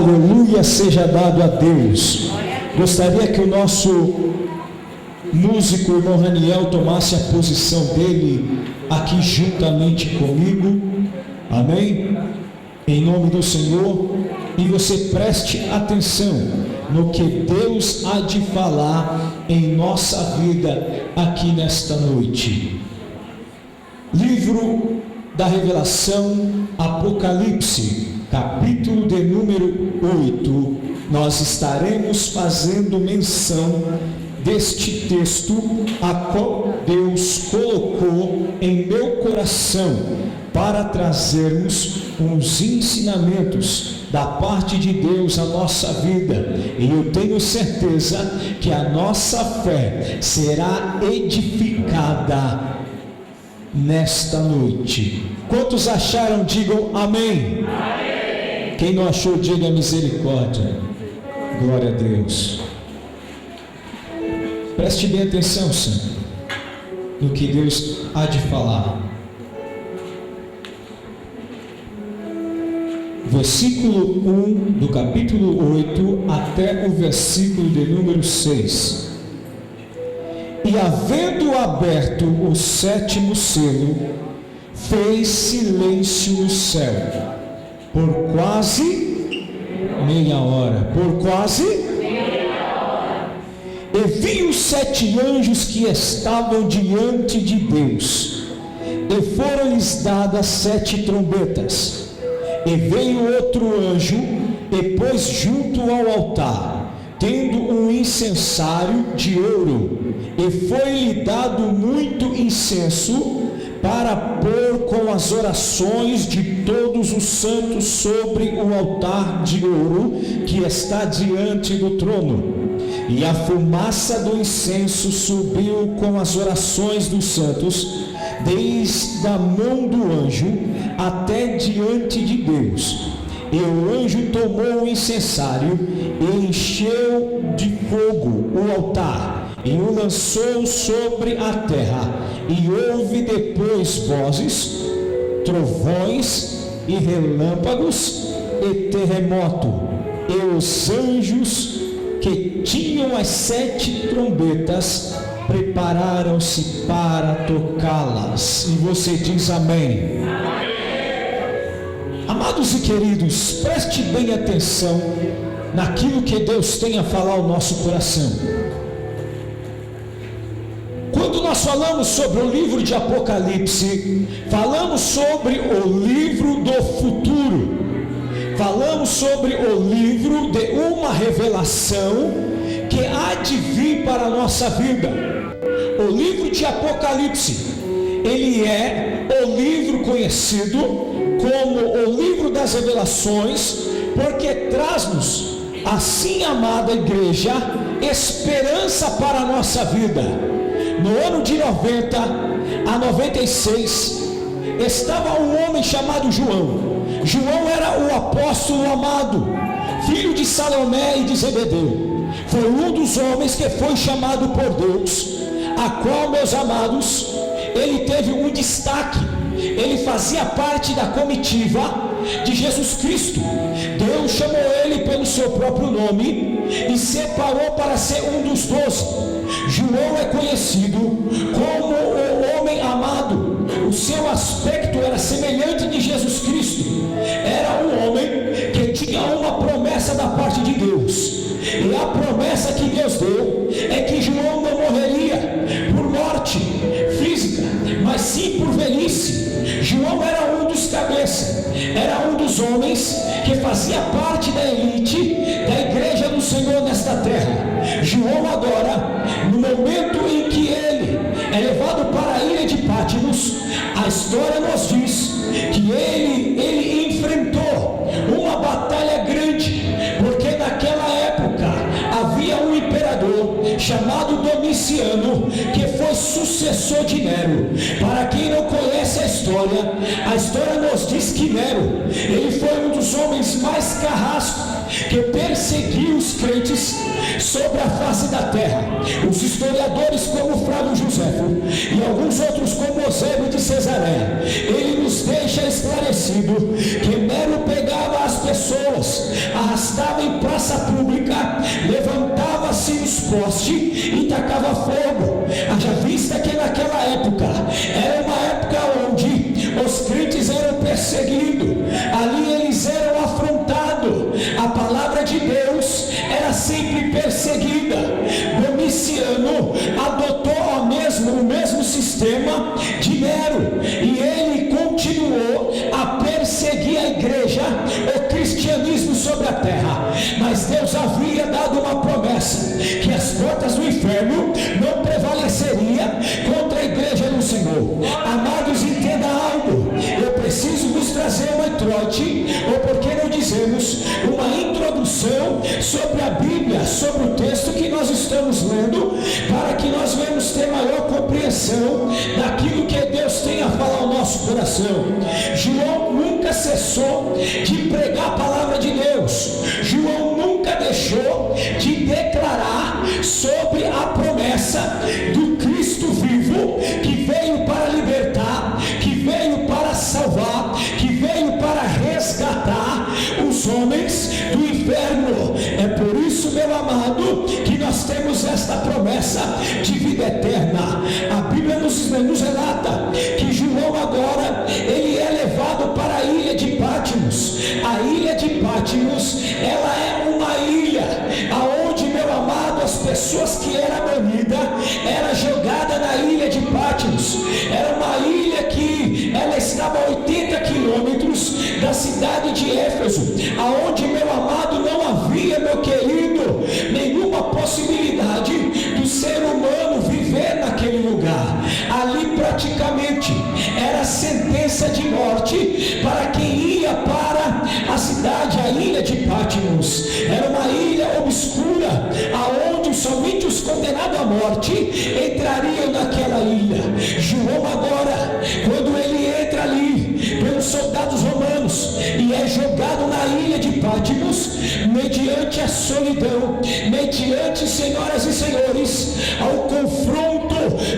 Aleluia seja dado a Deus. Gostaria que o nosso músico irmão Raniel tomasse a posição dele aqui juntamente comigo. Amém? Em nome do Senhor. E você preste atenção no que Deus há de falar em nossa vida aqui nesta noite. Livro da Revelação, Apocalipse, capítulo de número 8, nós estaremos fazendo menção deste texto, a qual Deus colocou em meu coração para trazermos uns ensinamentos da parte de Deus à nossa vida, e eu tenho certeza que a nossa fé será edificada nesta noite. Quantos acharam, digam amém. Amém. Quem não achou, diga misericórdia. Glória a Deus. Preste bem atenção, Senhor, no que Deus há de falar. Versículo 1 do capítulo 8 até o versículo de número 6. E havendo aberto o sétimo selo, fez silêncio no céu, por quase meia hora. E vi os 7 anjos que estavam diante de Deus, e foram-lhes dadas 7 trombetas. E veio outro anjo, e pôs junto ao altar, tendo um incensário de ouro, e foi-lhe dado muito incenso, para pôr com as orações de todos os santos sobre o altar de ouro, que está diante do trono. E a fumaça do incenso subiu com as orações dos santos, desde a mão do anjo até diante de Deus. E o anjo tomou o incensário e encheu de fogo o altar, e o lançou sobre a terra. E houve depois vozes, trovões e relâmpagos e terremoto. E os anjos que tinham as 7 trombetas prepararam-se para tocá-las. E você diz amém. Amém. Amados e queridos, preste bem atenção naquilo que Deus tem a falar ao nosso coração. Quando nós falamos sobre o livro de Apocalipse, falamos sobre o livro do futuro, falamos sobre o livro de uma revelação que há de vir para a nossa vida. O livro de Apocalipse, ele é o livro conhecido como o livro das revelações, porque traz-nos, assim amada igreja, esperança para a nossa vida. No ano de 90 a 96, estava um homem chamado João. João era o apóstolo amado, filho de Salomé e de Zebedeu. Foi um dos homens que foi chamado por Deus, a qual, meus amados, ele teve um destaque. Ele fazia parte da comitiva de Jesus Cristo. Deus chamou ele pelo seu próprio nome e separou para ser um dos 12. João é conhecido como o homem amado. O seu aspecto era semelhante de Jesus Cristo. Era um homem que tinha uma promessa da parte de Deus. E a promessa que Deus deu é que João não morreria por morte física, mas sim por velhice. João era um dos cabeças, era um dos homens que fazia parte da elite da igreja do Senhor nesta terra. João agora, no momento em que ele é levado para a ilha de Patmos, a história nos diz que ele enfrentou uma batalha grande, porque naquela época havia um imperador chamado Domiciano. Domiciano, que foi sucessor de Nero. Para quem não conhece a história nos diz que Nero, ele foi um dos homens mais carrascos, que perseguiu os crentes sobre a face da terra. Os historiadores como Flávio Joséfo e alguns outros como Eusébio de Cesareia, ele nos deixa esclarecido que Nero pegava as pessoas, arrastava em praça pública, levantava-se nos postes e tacava fogo. Haja vista que naquela época era uma época onde os crentes eram perseguidos, ali eles eram afrontados, a palavra de Deus era sempre perseguida. Domiciano adotou o mesmo sistema de Nero, e ele continuou a perseguir a igreja, o cristianismo sobre a terra. Mas Deus havia dado uma promessa, que as portas do inferno não prevaleceriam contra a igreja do Senhor. Amados, entenda algo, eu preciso vos trazer uma introite, ou por que não dizemos uma introdução sobre a Bíblia, sobre o texto que nós estamos lendo, para que nós venhamos ter maior compreensão daquilo que Deus tem a falar ao nosso coração. João nunca cessou de pregar a palavra de Deus. João nunca deixou de declarar sobre a promessa do Cristo vivo, que veio para libertar, que veio para salvar, que veio para resgatar os homens do inferno. É por isso, meu amado, que nós temos esta promessa de vida eterna. A Bíblia nos relata que João agora, ele é levado para a ilha de Patmos. A ilha de Patmos, ela é uma ilha aonde, meu amado, as pessoas que eram banidas eram jogadas na ilha de Patmos. Era uma ilha que ela estava a 80 quilômetros da cidade de Éfeso, aonde, meu amado, não havia, meu querido, nenhuma possibilidade do ser humano viver naquele lugar. Ali praticamente era sentença de morte para quem ia para a cidade, a ilha de Patmos. Era uma ilha obscura, aonde somente os condenados à morte entrariam naquela ilha. João agora, quando ele entra ali pelos soldados romanos e é jogado na ilha de Patmos, mediante a solidão, mediante, senhoras e senhores, ao confronto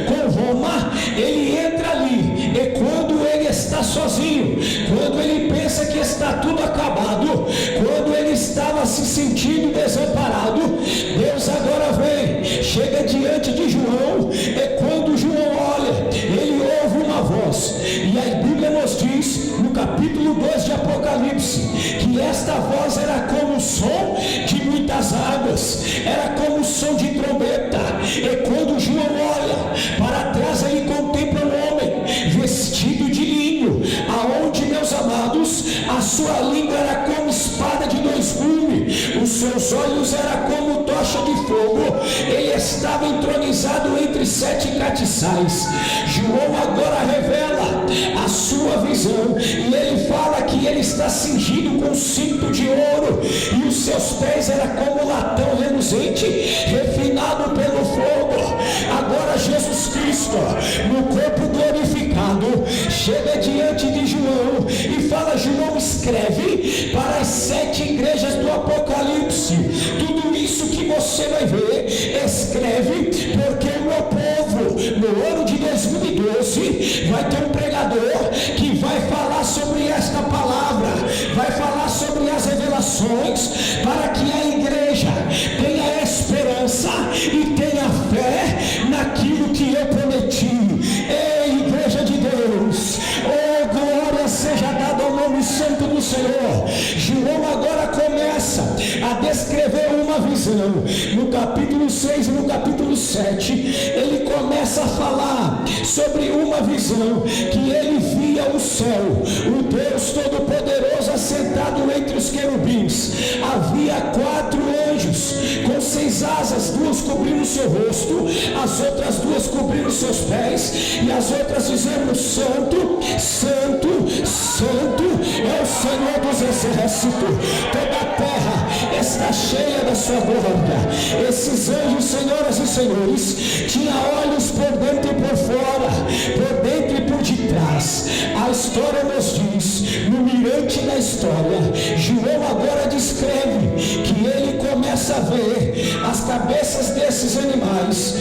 com Roma, ele entra ali, e quando ele está sozinho, quando ele pensa que está tudo acabado, quando ele estava se sentindo desamparado, Deus agora vem, chega diante de João, e quando João olha, ele ouve uma voz, e a Bíblia nos diz, no capítulo 2 de Apocalipse, que esta voz era como o som de muitas águas, era como o som de trombeta. E quando João olha para trás, ele contempla um homem vestido de linho, aonde, meus amados, a sua língua era como espada de dois gumes, os seus olhos eram como tocha de fogo, ele estava entronizado entre 7 castiçais. João agora revela a sua visão, e ele fala que ele está cingido com cinto de ouro, e os seus pés eram como latão reluzente, refinado pelo fogo. Agora Jesus Cristo, no corpo glorificado, chega diante de João e fala: João, escreve para as 7 igrejas do Apocalipse. Tudo isso que você vai ver, escreve, porque o meu povo, no ano de 2012, vai ter um pregador que vai falar sobre esta palavra, vai falar sobre as revelações, para que a igreja tenha esperança e tenha fé naquilo que eu prometi. Ei, igreja de Deus, oh, glória seja dada ao nome santo do Senhor. João agora começa a descrever uma visão. No capítulo 6 e no capítulo 7, ele começa a falar sobre uma visão, que ele via o céu, o Deus Todo-Poderoso assentado entre os querubins. Havia 4 anjos com 6 asas, 2 cobrindo seu rosto, as outras 2 cobrindo seus pés, e as outras dizendo: Santo, Santo, Santo é o Senhor dos exércitos. Toda a terra está cheia da sua glória. Esses anjos, senhoras e senhores, tinham olhos por dentro e por fora, por dentro e por detrás. A história nos diz, no mirante da história, João agora descreve que ele começa a ver as cabeças desses animais.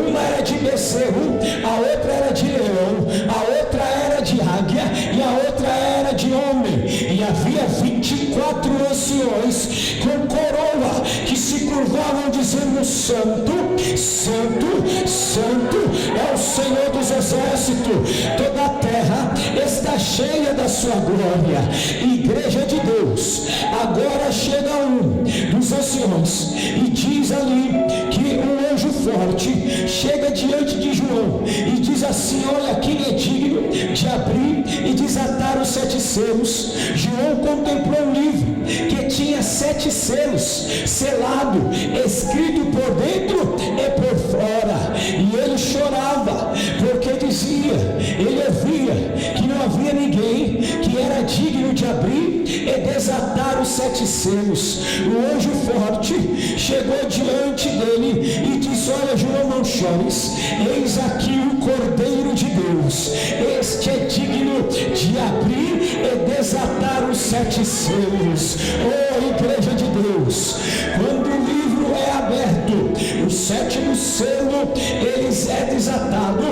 Uma era de bezerro, a outra era de leão, a outra era de águia e a outra era de homem. E havia 24 anciões com coroa que se curvavam dizendo: Santo, Santo, Santo é o Senhor dos exércitos, toda a terra está cheia da sua glória. Igreja de Deus, agora chega um dos anciões e diz ali que um anjo forte chega diante de João e diz assim: olha, quem é digno de abrir e desatar os 7 selos? João contemplou um livro que tinha 7 selos, selado, escrito por dentro e por fora, e ele chorava, porque dizia, ele ouvia que não havia ninguém que era digno de abrir e desatar os 7 selos. O anjo forte chegou diante dele e disse: olha, João, não chores, eis aqui o Cordeiro de Deus, este é digno de abrir e desatar os 7 selos. Oh, igreja de Deus, quando o livro é aberto, o 7º selo eles é desatado.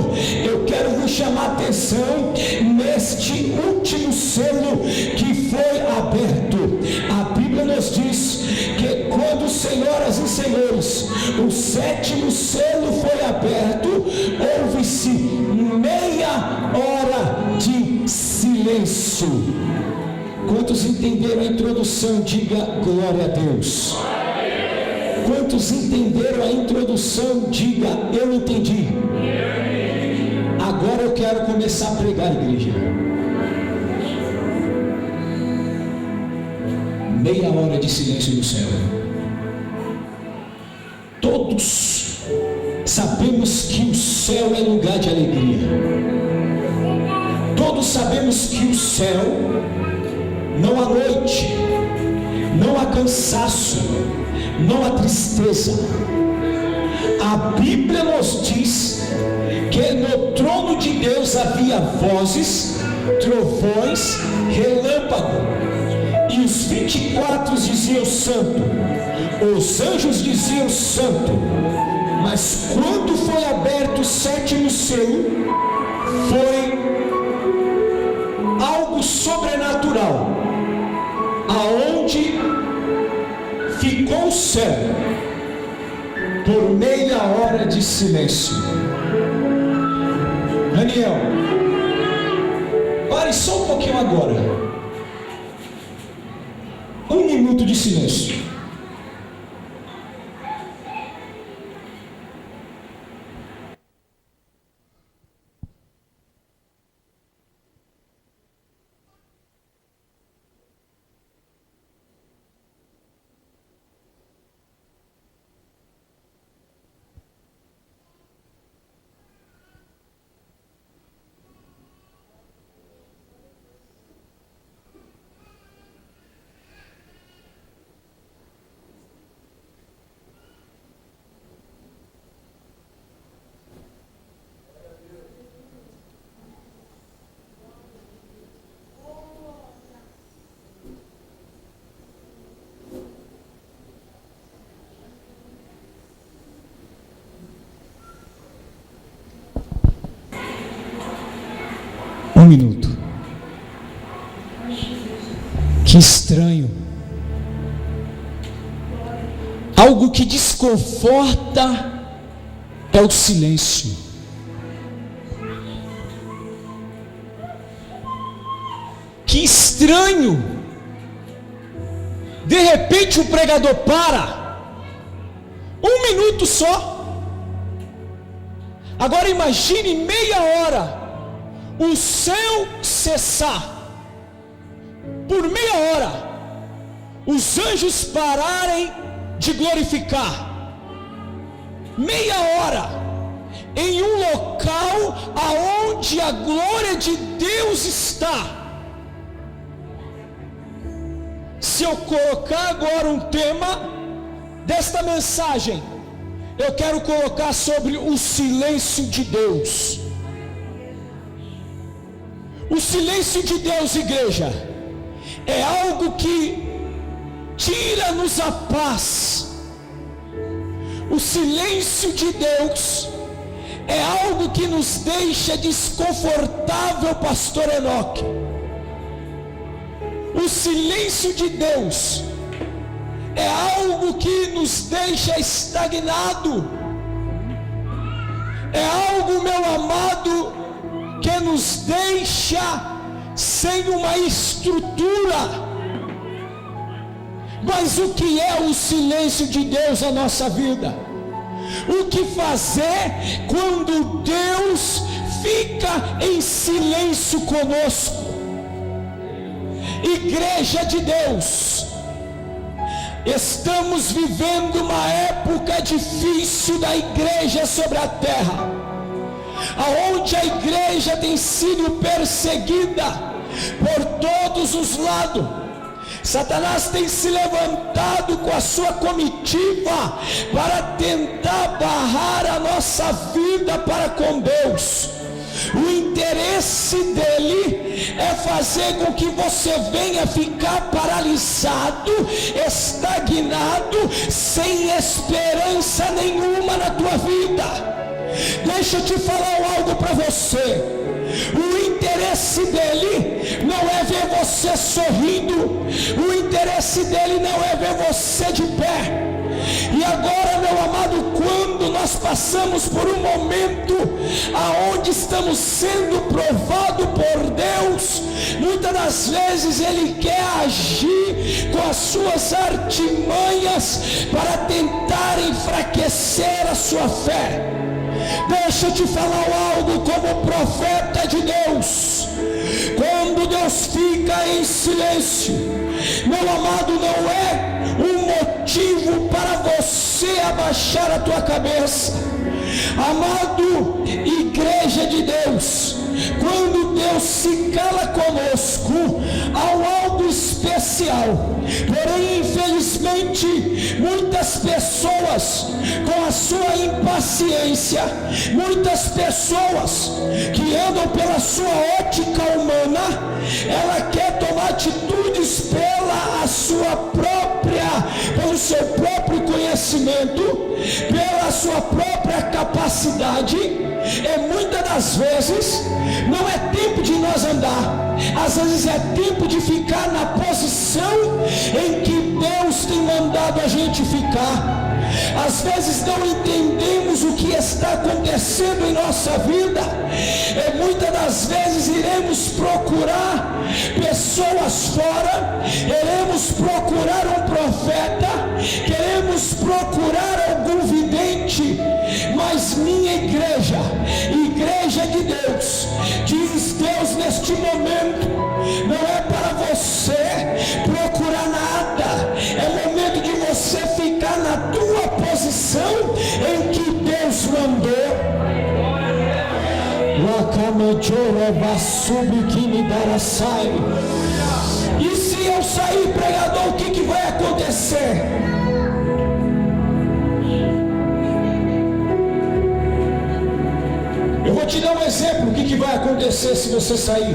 Eu quero vos chamar a atenção neste último selo que foi aberto. A Bíblia nos diz que quando, senhoras e senhores, o 7º selo foi aberto, houve-se meia hora de silêncio. Quantos entenderam a introdução? Diga glória a Deus. Quantos entenderam a introdução? Diga, eu entendi. Agora eu quero começar a pregar, igreja. Meia hora de silêncio no céu. Todos sabemos que o céu é lugar de alegria. Todos sabemos que o céu não há noite, não há cansaço, não há tristeza. A Bíblia nos diz que no trono de Deus havia vozes, trovões, relâmpago, e os 24 diziam santo, os anjos diziam santo. Mas quando foi aberto o 7º selo, foi algo sobrenatural, aonde ficou o céu por meia hora de silêncio. Daniel, pare só um pouquinho agora. 1 minuto de silêncio. Um minuto. Que estranho. Algo que desconforta é o silêncio. Que estranho. De repente o pregador para. 1 minuto só. Agora imagine meia hora. O céu cessar, por meia hora, os anjos pararem de glorificar, meia hora, em um local aonde a glória de Deus está. Se eu colocar agora um tema, desta mensagem, eu quero colocar sobre o silêncio de Deus. O silêncio de Deus, igreja, é algo que tira-nos a paz. O silêncio de Deus é algo que nos deixa desconfortável, pastor Enoque. O silêncio de Deus é algo que nos deixa estagnado. É algo, meu amado, que nos deixa sem uma estrutura. Mas o que é o silêncio de Deus na nossa vida? O que fazer quando Deus fica em silêncio conosco? Igreja de Deus, estamos vivendo uma época difícil da igreja sobre a terra, aonde a igreja tem sido perseguida por todos os lados. Satanás tem se levantado com a sua comitiva para tentar barrar a nossa vida para com Deus. O interesse dele é fazer com que você venha ficar paralisado, estagnado, sem esperança nenhuma na tua vida. Deixa eu te falar algo para você. O interesse dele não é ver você sorrindo. O interesse dele não é ver você de pé. E agora, meu amado, quando nós passamos por um momento aonde estamos sendo provados por Deus, muitas das vezes Ele quer agir com as suas artimanhas para tentar enfraquecer a sua fé. Deixa eu te falar algo como profeta de Deus. Quando Deus fica em silêncio, meu amado, não é um motivo para você abaixar a tua cabeça. Amado, igreja de Deus, quando Deus se cala conosco, há algo especial. Porém, infelizmente, muitas pessoas, com a sua impaciência, muitas pessoas que andam pela sua ótica humana, ela quer tomar atitudes pelo seu próprio conhecimento, pela sua própria capacidade. E muitas das vezes não é tempo de nós andar, às vezes é tempo de ficar na posição em que Deus tem mandado a gente ficar. Às vezes não entendemos o que está acontecendo em nossa vida, e muitas das vezes iremos procurar pessoas fora, iremos procurar um profeta, queremos procurar algum vidente. Mas minha igreja, igreja de Deus, diz Deus neste momento, não é para você procurar nada, é momento de você ficar na tua posição em que Deus mandou. E se eu sair pregador, o que vai acontecer? Eu vou te dar um exemplo do que vai acontecer se você sair.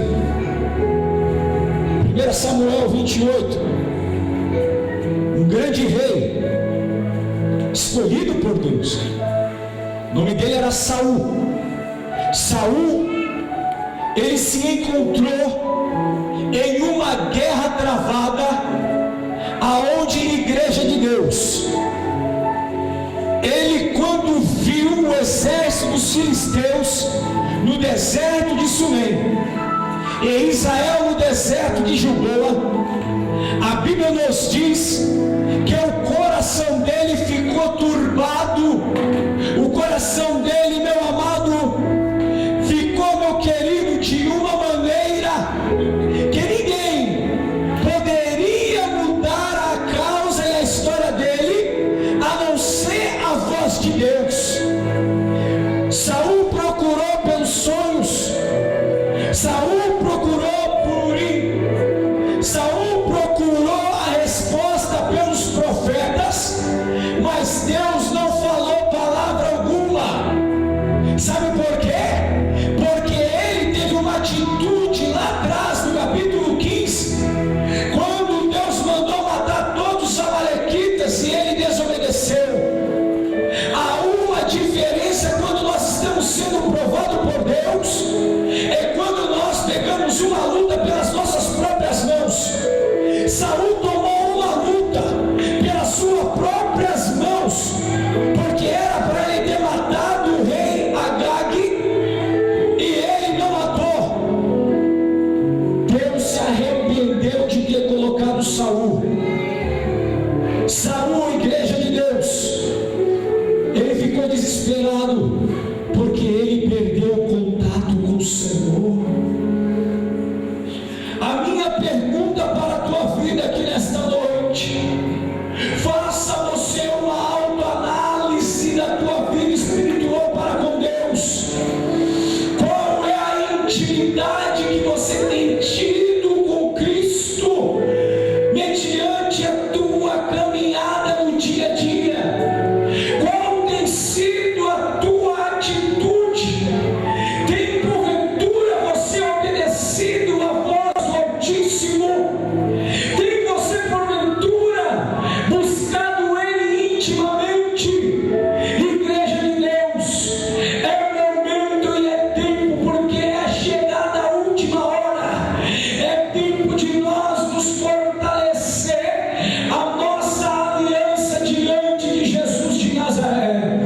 1 Samuel 28. Um grande rei, escolhido por Deus. O nome dele era Saul. Saul, ele se encontrou em uma guerra travada, aonde igreja de Deus, ele, quando viu o exército dos filisteus no deserto de Sunem, e Israel no deserto de Gilboa, a Bíblia nos diz que o coração dele ficou turbado. O coração dele, meu amado, ficou, meu querido, de uma maneira que ninguém poderia mudar a causa e a história dele, a não ser a voz de Deus. Saul procurou pelos sonhos, Saul procurou por Urim, Saul procurou a resposta pelos desesperado, porque ele perdeu o contato com o Senhor. A minha pergunta para a tua vida aqui nesta noite: faça você uma autoanálise da tua vida espiritual para com Deus. Qual é a intimidade que você tem tido com Cristo, mediante a tua caminhada no dia a dia? Qual tem sido a tua atitude? Tem porventura você obedecido à voz do Altíssimo? Tem você porventura buscado Ele intimamente? Igreja de Deus, é momento e é tempo, porque é chegada a última hora. É tempo de nós nos fortalecer a nossa aliança diante de Jesus de Nazaré.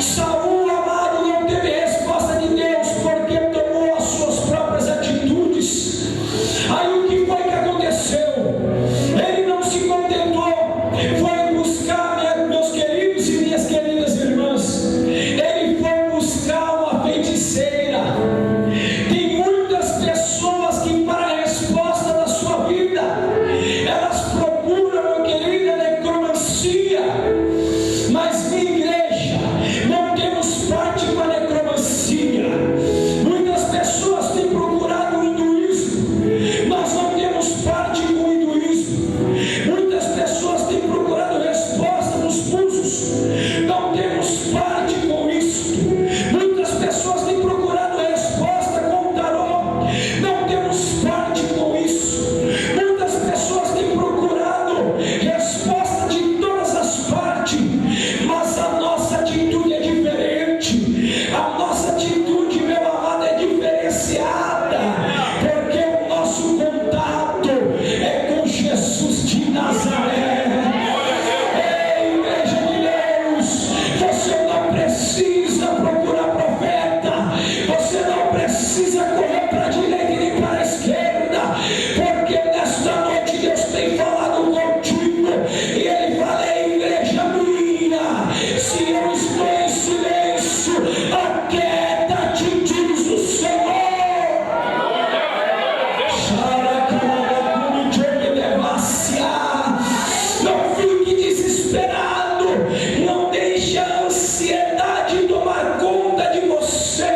Saul, amado, não teve resposta de Deus porque tomou as suas próprias atitudes. Aí o que foi que aconteceu? Ele não se contentou, foi buscar, meus queridos e minhas queridas irmãs, ele foi buscar uma feiticeira. Tem muitas pessoas que, para a resposta da sua vida, elas procuram, meu querido, a necromancia. Mas, minha igreja, não temos parte com a necromancia. Muitas pessoas têm procurado o hinduísmo, nós não temos parte com o hinduísmo. Muitas pessoas têm procurado resposta nos búzios, não temos parte com isso. Muitas pessoas têm procurado resposta com o tarô, não temos parte com isso. Muitas pessoas têm procurado resposta de todas as partes, mas a nossa atitude é diferente. A nossa atitude, meu amado, é diferenciada, porque o nosso contato é com Jesus de Nazaré. Ei, igreja de Deus, você não precisa procurar profeta, você não precisa correr para a direita e nem para a esquerda, porque nesta noite Deus tem falado contigo, e Ele fala: ei, igreja minha, se eu estou em silêncio, aquieta-te, diz o Senhor. Não fique desesperado, não deixe a ansiedade tomar conta de você,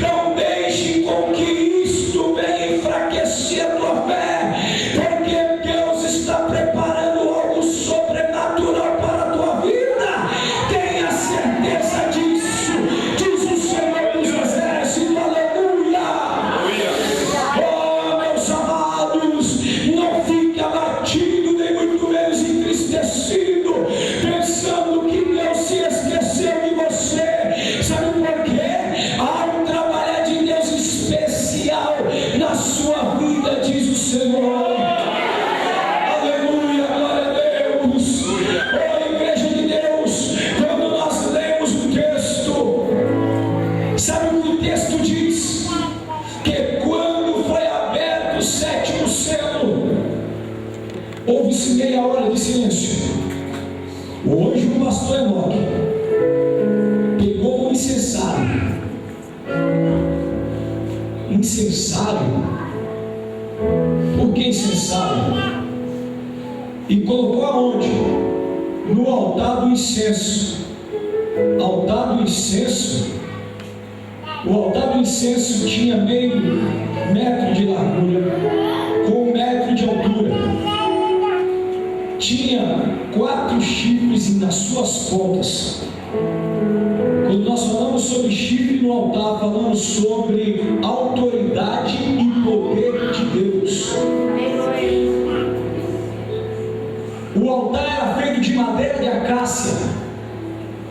não deixe com que isto venha enfraquecer a tua fé, porque Deus está preparando algo sobrenatural para a tua vida. Tenha certeza disso, diz o Senhor dos Exércitos. Aleluia! Oh, meus amados, não fique abatido, nem muito menos entristecido, pensando que Deus se esqueceu de você. Sabe por quê? Há um trabalho de Deus especial na sua vida, diz o Senhor. Aleluia, glória a Deus. Oh, igreja de Deus, quando nós lemos o texto, sabe o que o texto diz? Que quando foi aberto o sétimo selo, houve-se meia hora de silêncio. Hoje o pastor Enoque pegou o incensário. Incensário? Por que incensário? E colocou aonde? No altar do incenso. Altar do incenso. O altar do incenso tinha meio metro de largura, com 1 metro de altura. Tinha 4 chifres nas suas pontas. Quando nós falamos sobre chifre no altar, falamos sobre autoridade e poder de Deus. O altar era feito de madeira de acácia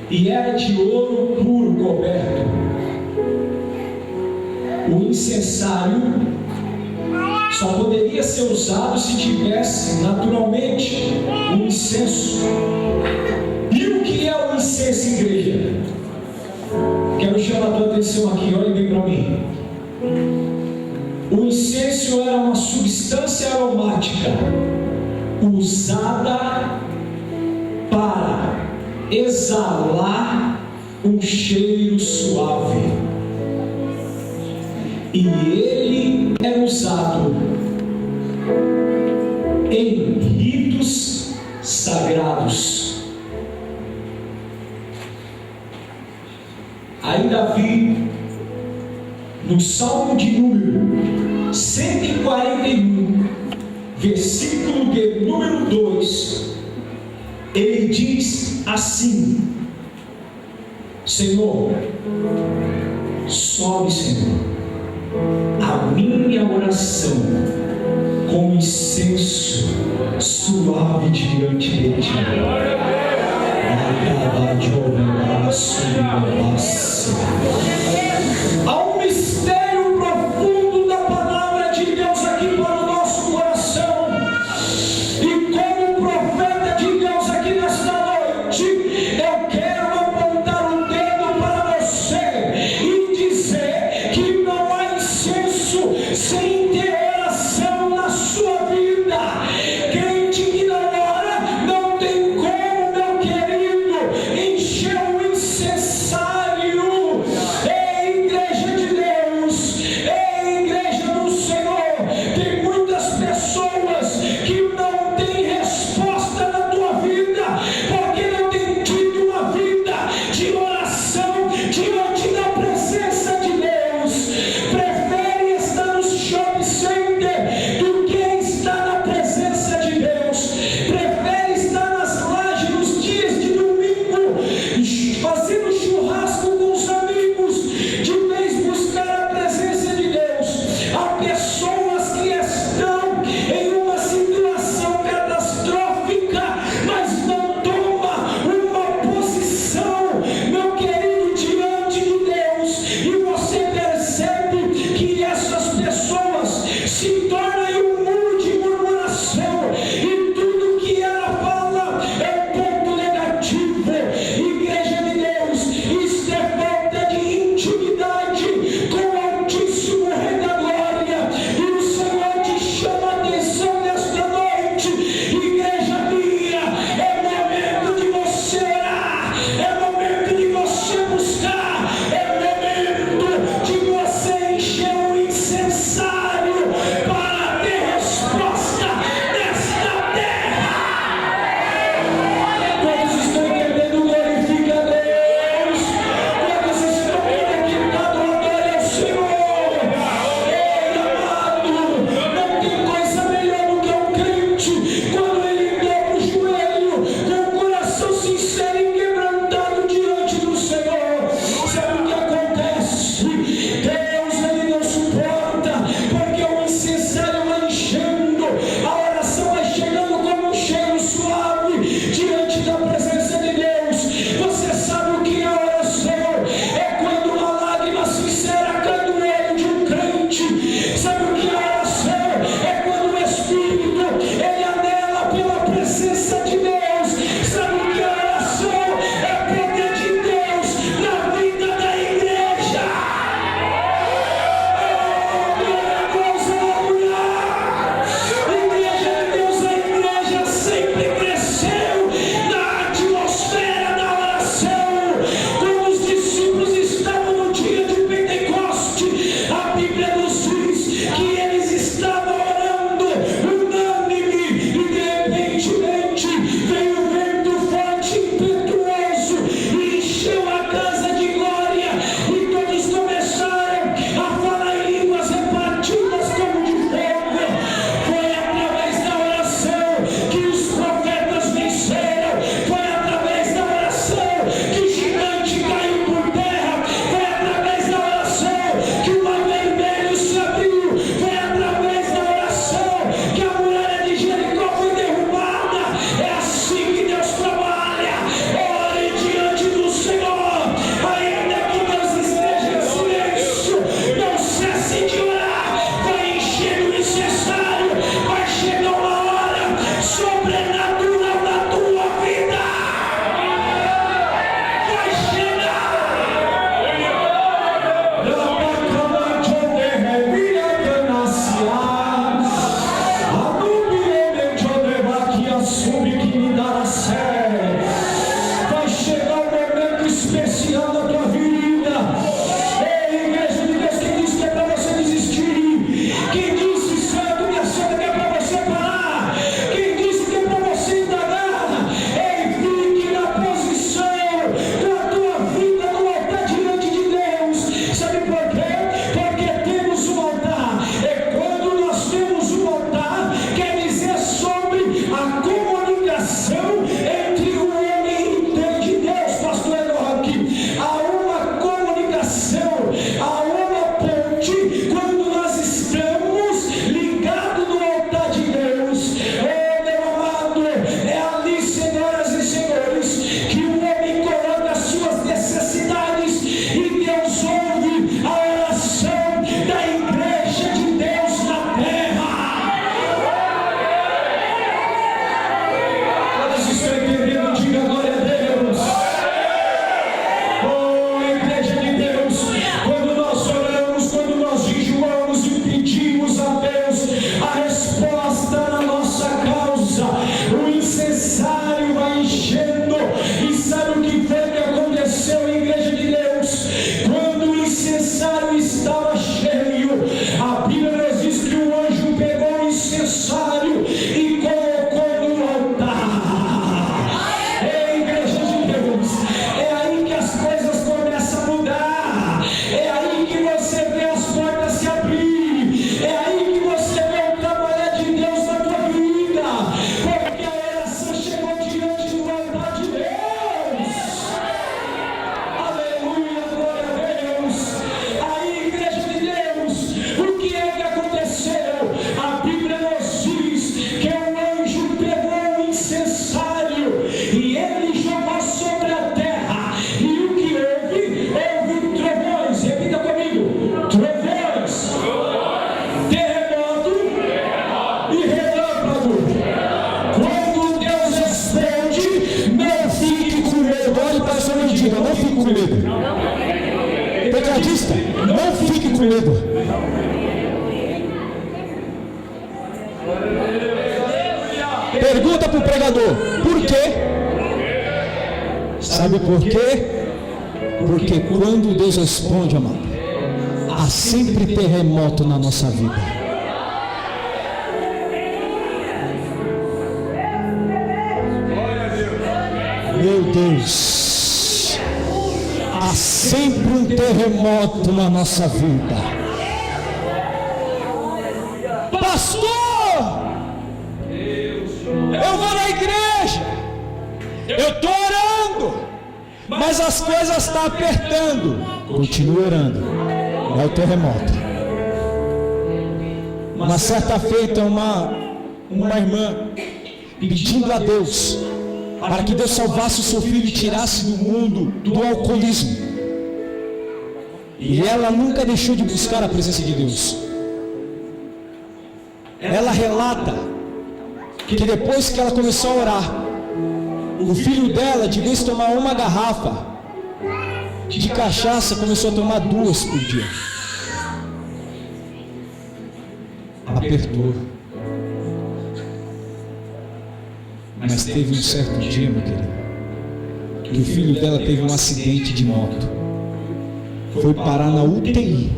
e era de ouro puro coberto. O incensário só poderia ser usado se tivesse naturalmente o incenso. E o que é o incenso, igreja? Quero chamar a tua atenção aqui, olhe bem para mim. O incenso era uma substância aromática usada para exalar um cheiro suave, e ele é usado em ritos sagrados. Aí Davi, no Salmo de número 141, versículo de número 2, ele diz assim: Senhor, sobe, Senhor, a minha oração com incenso suave diante de ti. Há um mistério profundo da palavra de Deus aqui para o nosso coração, e como profeta de Deus aqui nesta noite, eu quero apontar o dedo para você e dizer que não há incenso sem ter oração na sua vida. Crente que não ora não tem como com medo. Tecladista, não fique com medo. Pergunta para o pregador, por quê? Sabe por quê? Porque quando Deus responde, amado, há sempre terremoto na nossa vida. Meu Deus, há sempre um terremoto na nossa vida. Pastor, eu vou na igreja, eu estou orando, mas as coisas estão apertando. Continue orando, é o terremoto. Uma certa feita, uma irmã pedindo a Deus para que Deus salvasse o seu filho e tirasse do mundo do alcoolismo. E ela nunca deixou de buscar a presença de Deus. Ela relata que depois que ela começou a orar, o filho dela, de vez de tomar uma garrafa de cachaça, começou a tomar 2 por dia. Apertou. Mas teve um certo dia, meu querido, que o filho dela teve um acidente de moto. Foi parar na UTI.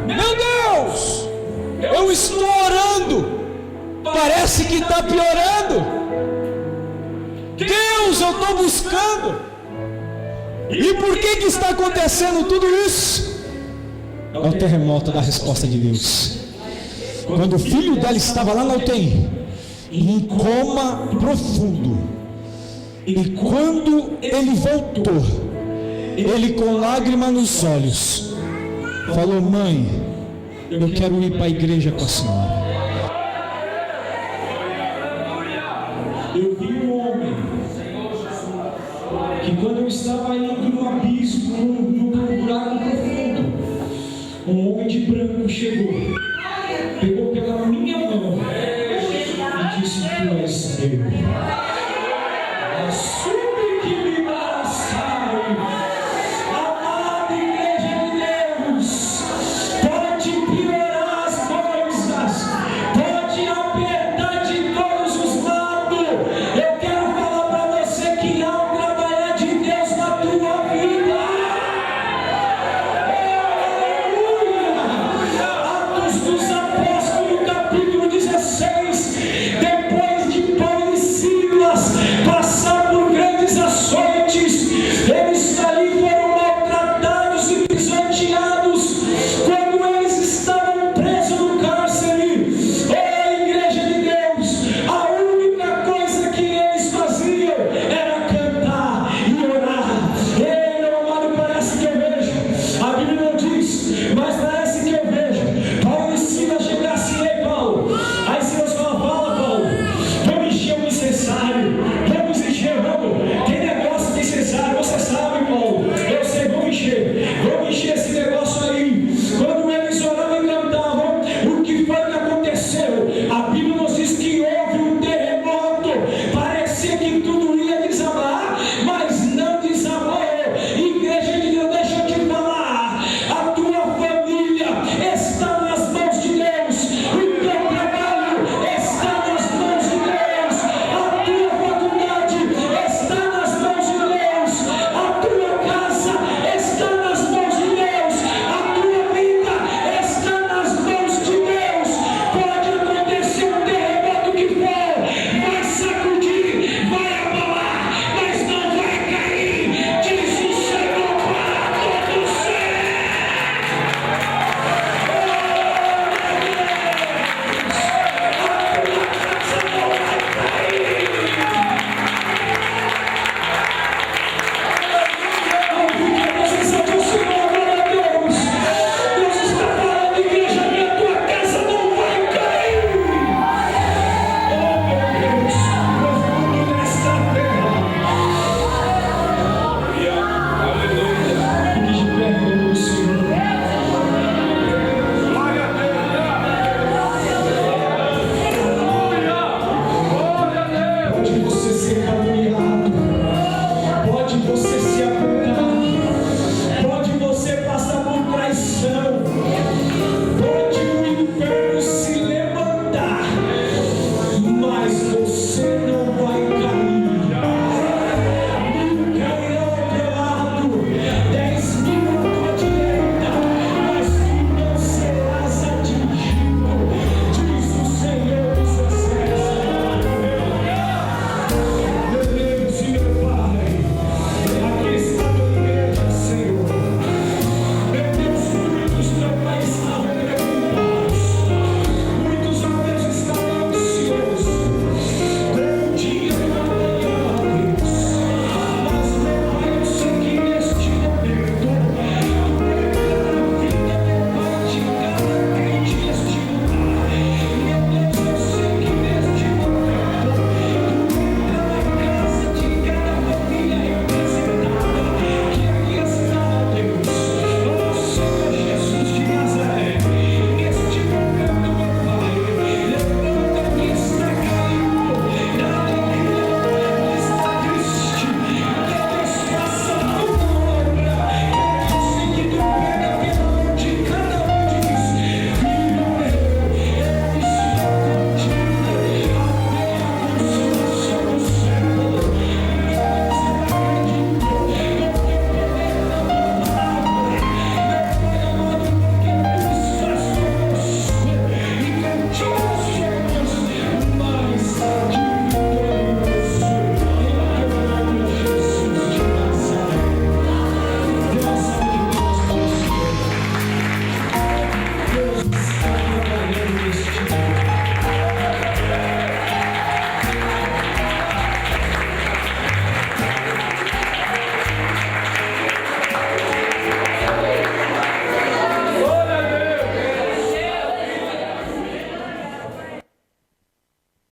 Meu Deus! Eu estou orando, parece que está piorando. Deus, eu estou buscando. E por que está acontecendo tudo isso? É o terremoto da resposta de Deus. Quando o filho dela estava lá na UTI, em coma profundo, e quando ele voltou, ele com lágrima nos olhos falou: mãe, eu quero ir para a igreja com a senhora. Eu vi um homem que, quando eu estava indo no abismo, num buraco profundo, um homem de branco chegou, pegou pela minha mão e disse: tu és Deus. A sua